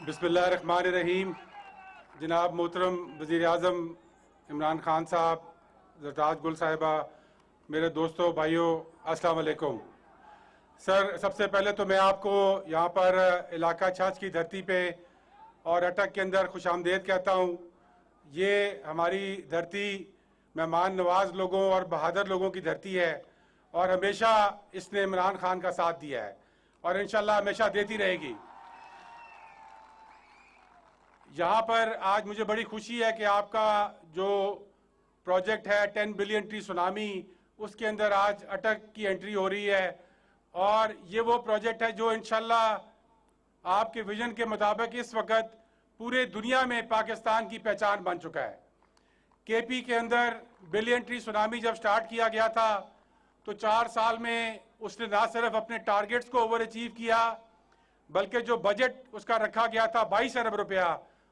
बिस्मिल्लाहिर्रहमानिर्रहीम। जनाब मोहतरम वज़ीर आज़म इमरान खान साहब, ज़रदाद गुल साहिबा, मेरे दोस्तों भाइयों, अस्सलाम वालेकुम। सर, सबसे पहले तो मैं आपको यहाँ पर इलाका छाछ की धरती पे और अटक के अंदर खुशामदीद कहता हूँ। ये हमारी धरती मेहमान नवाज लोगों और बहादुर लोगों की धरती है और हमेशा इसने इमरान खान का साथ दिया है और इंशाल्लाह हमेशा देती रहेगी। यहाँ पर आज मुझे बड़ी खुशी है कि आपका जो प्रोजेक्ट है 10 बिलियन ट्री सुनामी, उसके अंदर आज अटक की एंट्री हो रही है और ये वो प्रोजेक्ट है जो इंशाल्लाह आपके विजन के मुताबिक इस वक्त पूरे दुनिया में पाकिस्तान की पहचान बन चुका है। केपी के अंदर बिलियन ट्री सुनामी जब स्टार्ट किया गया था तो 4 साल में उसने ना सिर्फ अपने टारगेट्स को ओवर अचीव किया, बल्कि जो बजट उसका रखा गया था 22 अरब रुपया,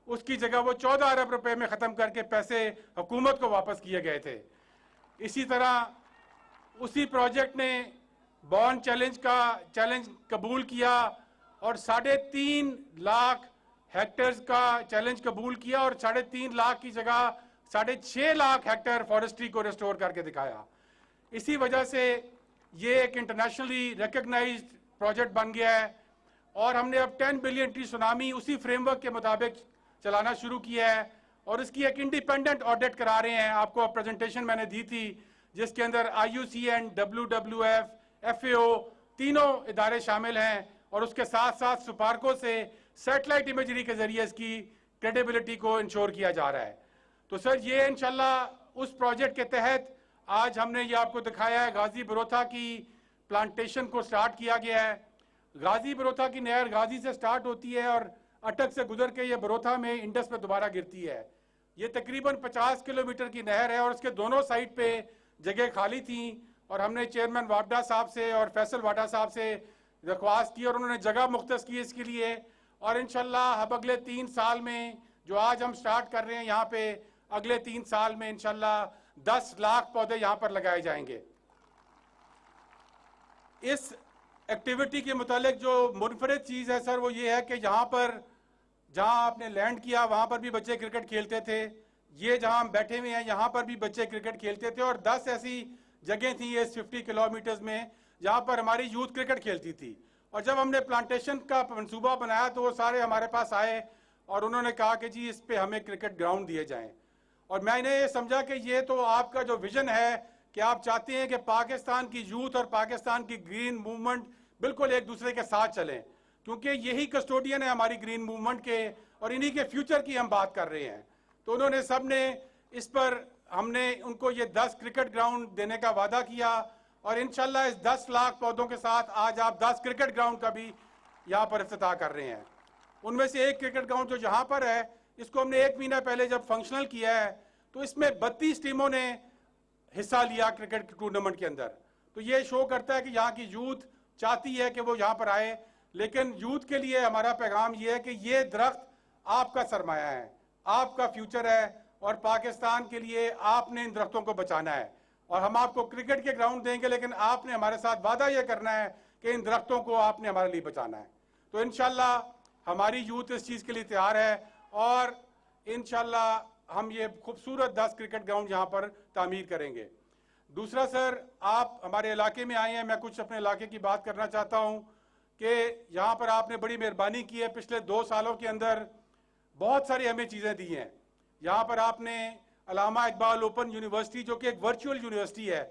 उसकी जगह वो 14 अरब रुपए में ख़त्म करके पैसे हुकूमत को वापस किए गए थे। इसी तरह उसी प्रोजेक्ट ने बॉन्ड चैलेंज कबूल किया और 3.5 लाख हेक्टेयर्स का चैलेंज कबूल किया और 3.5 लाख की जगह 6.5 लाख हेक्टेयर फॉरेस्ट्री को रिस्टोर करके दिखाया। इसी वजह से ये एक इंटरनेशनली रिकग्नाइज्ड प्रोजेक्ट बन गया है और हमने अब 10 बिलियन ट्री सुनामी उसी फ्रेमवर्क के मुताबिक चलाना शुरू किया है और इसकी एक इंडिपेंडेंट ऑडिट करा रहे हैं। आपको प्रेजेंटेशन मैंने दी थी जिसके अंदर IUCN, WWF, FAO तीनों इदारे शामिल हैं और उसके साथ साथ सुपार्को से सैटेलाइट इमेजरी के जरिए इसकी क्रेडिबिलिटी को इंश्योर किया जा रहा है। तो सर, ये इंशाल्लाह उस प्रोजेक्ट के तहत आज हमने ये आपको दिखाया है, गाजी बरोथा की प्लांटेशन को स्टार्ट किया गया है। गाजी बरोथा की नहर गाजी से स्टार्ट होती है और अटक से गुजर के ये बरोथा में इंडस में दोबारा गिरती है। ये तकरीबन 50 किलोमीटर की नहर है और उसके दोनों साइड पे जगह खाली थी और हमने चेयरमैन वाडा साहब से और फैसल वाडा साहब से दरख्वास्त की और उन्होंने जगह मुख्तस की इसके लिए। और इंशाल्लाह अब अगले 3 साल में जो आज हम स्टार्ट कर रहे हैं यहाँ पे, अगले 3 साल में इंशाल्लाह 10 लाख पौधे यहाँ पर लगाए जाएंगे। इस एक्टिविटी के मुतालिक जो मुनफरिद चीज़ है सर, वो ये है कि यहाँ पर जहाँ आपने लैंड किया वहाँ पर भी बच्चे क्रिकेट खेलते थे। ये जहाँ हम बैठे हुए हैं यहाँ पर भी बच्चे क्रिकेट खेलते थे और 10 ऐसी जगह थी ये 50 किलोमीटर्स में जहाँ पर हमारी यूथ क्रिकेट खेलती थी। और जब हमने प्लांटेशन का मंसूबा बनाया तो वो सारे हमारे पास आए और उन्होंने कहा कि जी इस पे हमें क्रिकेट ग्राउंड दिए जाएं। और मैंने ये समझा कि ये तो आपका जो विजन है कि आप चाहते हैं कि पाकिस्तान की यूथ और पाकिस्तान की ग्रीन मूवमेंट बिल्कुल एक दूसरे के साथ चलें, क्योंकि यही कस्टोडियन है हमारी ग्रीन मूवमेंट के और इन्हीं के फ्यूचर की हम बात कर रहे हैं। तो उन्होंने सब ने इस पर हमने उनको ये 10 क्रिकेट ग्राउंड देने का वादा किया और इंशाल्लाह इस 10 लाख पौधों के साथ आज आप 10 क्रिकेट ग्राउंड का भी यहाँ पर इफ्तिताह कर रहे हैं। उनमें से एक क्रिकेट ग्राउंड जो यहाँ पर है, इसको हमने 1 महीना पहले जब फंक्शनल किया है तो इसमें 32 टीमों ने हिस्सा लिया क्रिकेट टूर्नामेंट के अंदर। तो ये शो करता है कि यहाँ की यूथ चाहती है कि वो यहाँ पर आए। लेकिन यूथ के लिए हमारा पैगाम ये है कि ये दरख्त आपका सरमाया है, आपका फ्यूचर है और पाकिस्तान के लिए आपने इन दरख्तों को बचाना है। और हम आपको क्रिकेट के ग्राउंड देंगे, लेकिन आपने हमारे साथ वादा यह करना है कि इन दरख्तों को आपने हमारे लिए बचाना है। तो इंशाल्लाह हमारी यूथ इस चीज़ के लिए तैयार है और इंशाल्लाह हम ये खूबसूरत 10 क्रिकेट ग्राउंड यहाँ पर तामीर करेंगे। दूसरा सर, आप हमारे इलाके में आए हैं, मैं कुछ अपने इलाके की बात करना चाहता हूँ कि यहाँ पर आपने बड़ी मेहरबानी की है। पिछले 2 सालों के अंदर बहुत सारी हमें चीज़ें दी हैं। यहाँ पर आपने अल्लामा इकबाल ओपन यूनिवर्सिटी, जो कि एक वर्चुअल यूनिवर्सिटी है,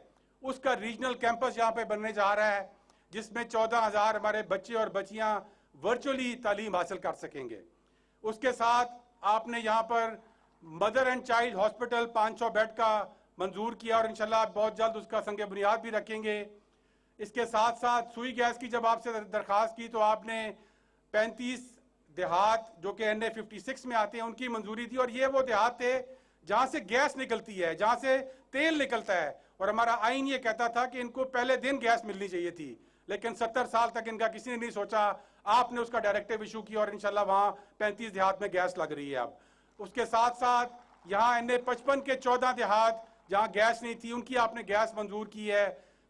उसका रीजनल कैंपस यहाँ पे बनने जा रहा है, जिसमें 14,000 हमारे बच्चे और बच्चियाँ वर्चुअली तालीम हासिल कर सकेंगे। उसके साथ आपने यहाँ पर mother and child hospital 500 bed का मंजूर किया और इंशाल्लाह बहुत जल्द उसका संग बुनियाद भी रखेंगे। इसके साथ साथ सुई गैस की जब आपसे दरख्वास्त की तो आपने 35 देहात जो कि NA 56 में आते हैं उनकी मंजूरी दी और ये वो देहात थे जहाँ से गैस निकलती है, जहाँ से तेल निकलता है। और हमारा आइन ये कहता था कि इनको पहले दिन गैस मिलनी चाहिए थी, लेकिन 70 साल तक इनका किसी ने नहीं सोचा। आपने उसका डायरेक्टिव इशू किया और इंशाल्लाह वहाँ 35 देहात में गैस लग रही है अब। उसके साथ साथ यहाँ NA 55 के 14 देहात जहाँ गैस नहीं थी, उनकी आपने गैस मंजूर की है।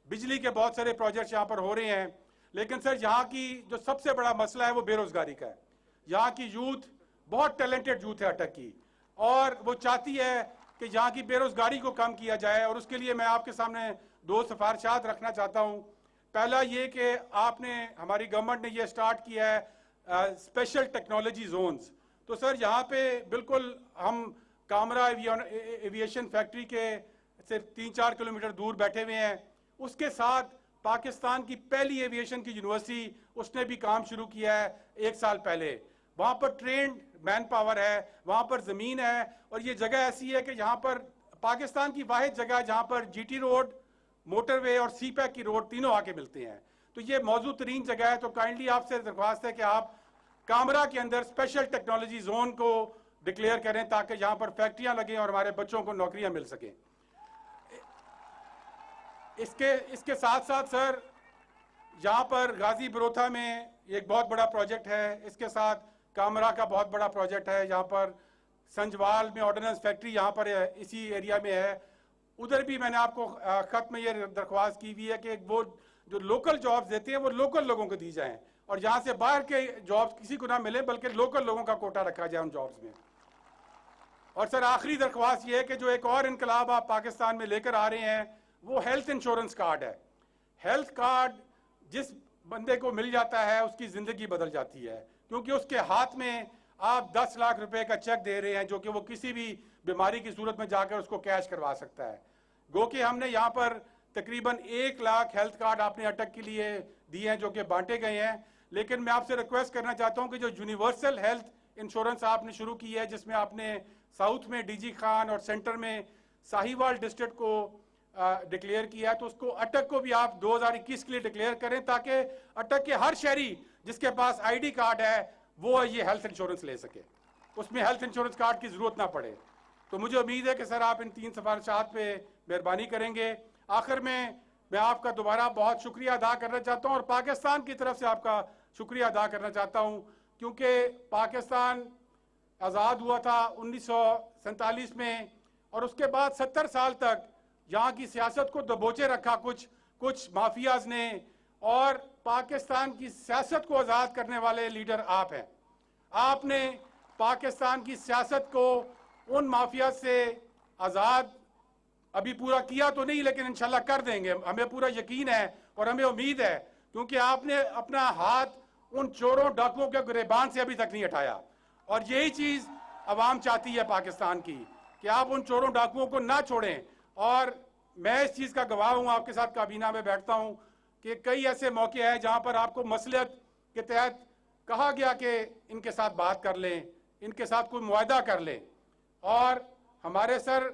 बिजली के बहुत सारे प्रोजेक्ट्स यहाँ पर हो रहे हैं। लेकिन सर, यहाँ की जो सबसे बड़ा मसला है वो बेरोजगारी का है। यहाँ की यूथ बहुत टैलेंटेड यूथ है अटक की, और वो चाहती है कि यहाँ की बेरोजगारी को कम किया जाए। और उसके लिए मैं आपके सामने 2 सिफारिशात रखना चाहता हूँ। पहला ये कि आपने, हमारी गवर्नमेंट ने ये स्टार्ट किया है स्पेशल टेक्नोलॉजी जोन्स। तो सर यहाँ पे बिल्कुल हम कामरा एविएशन फैक्ट्री के सिर्फ 3-4 किलोमीटर दूर बैठे हुए हैं। उसके साथ पाकिस्तान की पहली एविएशन की यूनिवर्सिटी, उसने भी काम शुरू किया है 1 साल पहले। वहाँ पर ट्रेंड मैन पावर है, वहाँ पर ज़मीन है, और ये जगह ऐसी है कि यहाँ पर पाकिस्तान की वाहिद जगह जहाँ पर जीटी रोड, मोटरवे और सी पैक की रोड तीनों आके मिलते हैं। तो ये मौजूद तरीन जगह है। तो काइंडली आपसे दरख्वास्त है कि आप कामरा के अंदर स्पेशल टेक्नोलॉजी जोन को डिक्लेयर करें ताकि यहाँ पर फैक्ट्रियाँ लगें और हमारे बच्चों को नौकरियाँ मिल सकें। इसके साथ साथ सर यहाँ पर गाजी बरोथा में एक बहुत बड़ा प्रोजेक्ट है, इसके साथ कामरा का बहुत बड़ा प्रोजेक्ट है। यहाँ पर संजवाल में ऑर्डिनेंस फैक्ट्री यहाँ पर इसी एरिया में है। उधर भी मैंने आपको खत में ये दरख्वास्त की हुई है कि वो जो लोकल जॉब्स देते हैं वो लोकल लोगों को दी जाएं, और यहाँ से बाहर के जॉब्स किसी को ना मिले, बल्कि लोकल लोगों का कोटा रखा जाए उन जॉब्स में। और सर आखिरी दरख्वास्त ये है कि जो एक और इनकलाब आप पाकिस्तान में लेकर आ रहे हैं वो हेल्थ इंश्योरेंस कार्ड है। हेल्थ कार्ड जिस बंदे को मिल जाता है उसकी ज़िंदगी बदल जाती है, क्योंकि उसके हाथ में आप 10 लाख रुपए का चेक दे रहे हैं जो कि वो किसी भी बीमारी की सूरत में जाकर उसको कैश करवा सकता है। गो कि हमने यहाँ पर तकरीबन 1 लाख हेल्थ कार्ड आपने अटक के लिए दिए हैं जो कि बांटे गए हैं। लेकिन मैं आपसे रिक्वेस्ट करना चाहता हूँ कि जो यूनिवर्सल हेल्थ इंश्योरेंस आपने शुरू की है, जिसमें आपने साउथ में डीजी खान और सेंटर में साहिवाल डिस्ट्रिक्ट को डिक्लेयर किया है, तो उसको अटक को भी आप 2021 के लिए डिक्लेयर करें ताकि अटक के हर शहरी जिसके पास आईडी कार्ड है वो ये हेल्थ इंश्योरेंस ले सके, उसमें हेल्थ इंश्योरेंस कार्ड की जरूरत ना पड़े। तो मुझे उम्मीद है कि सर आप इन 3 सिफारिशात पे मेहरबानी करेंगे। आखिर में मैं आपका दोबारा बहुत शुक्रिया अदा करना चाहता हूँ और पाकिस्तान की तरफ से आपका शुक्रिया अदा करना चाहता हूँ, क्योंकि पाकिस्तान आज़ाद हुआ था 1947 में, और उसके बाद 70 साल तक यहाँ की सियासत को दबोचे रखा कुछ माफियाज ने, और पाकिस्तान की सियासत को आज़ाद करने वाले लीडर आप हैं। आपने पाकिस्तान की सियासत को उन माफिया से आज़ाद अभी पूरा किया तो नहीं, लेकिन इंशाल्लाह कर देंगे, हमें पूरा यकीन है और हमें उम्मीद है, क्योंकि आपने अपना हाथ उन चोरों डाकुओं के गिरबान से अभी तक नहीं हटाया। और यही चीज़ अवाम चाहती है पाकिस्तान की कि आप उन चोरों डाकुओं को ना छोड़ें। और मैं इस चीज़ का गवाह हूँ, आपके साथ काबीना में बैठता हूँ कि कई ऐसे मौके हैं जहाँ पर आपको मसलियत के तहत कहा गया कि इनके साथ बात कर लें, इनके साथ कोई मुआहदा कर लें, और हमारे सर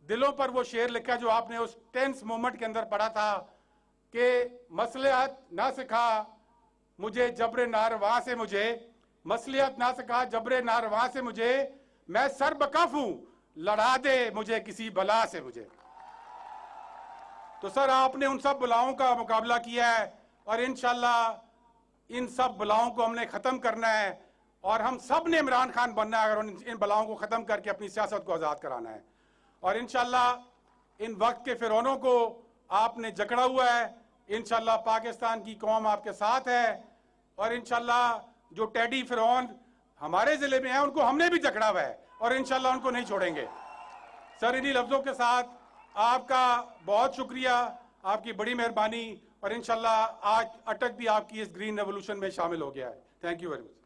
दिलों पर वो शेर लिखा जो आपने उस टेंस मोमेंट के अंदर पढ़ा था कि मसलियत ना सिखा मुझे जबरे नारवा से, मुझे मसलियत ना सिखा जबरे नारवा से, मुझे मैं सर बकफ हूं लड़ा दे मुझे किसी बला से मुझे। तो सर आपने उन सब बलाओं का मुकाबला किया है और इंशाल्लाह इन सब बलाओं को हमने ख़त्म करना है, और हम सब ने इमरान खान बनना है अगर इन बलाओं को ख़त्म करके अपनी सियासत को आज़ाद कराना है। और इंशाल्लाह इन वक्त के फिरौनों को आपने जकड़ा हुआ है, इंशाल्लाह पाकिस्तान की कौम आपके साथ है, और इंशाल्लाह जो टेडी फिरौन हमारे ज़िले में है उनको हमने भी जकड़ा हुआ है और इंशाल्लाह उनको नहीं छोड़ेंगे। सर इन्हीं लफ्ज़ों के साथ आपका बहुत शुक्रिया, आपकी बड़ी मेहरबानी, और इंशाल्लाह आज अटक भी आपकी इस ग्रीन रेवोल्यूशन में शामिल हो गया है। Thank you very much.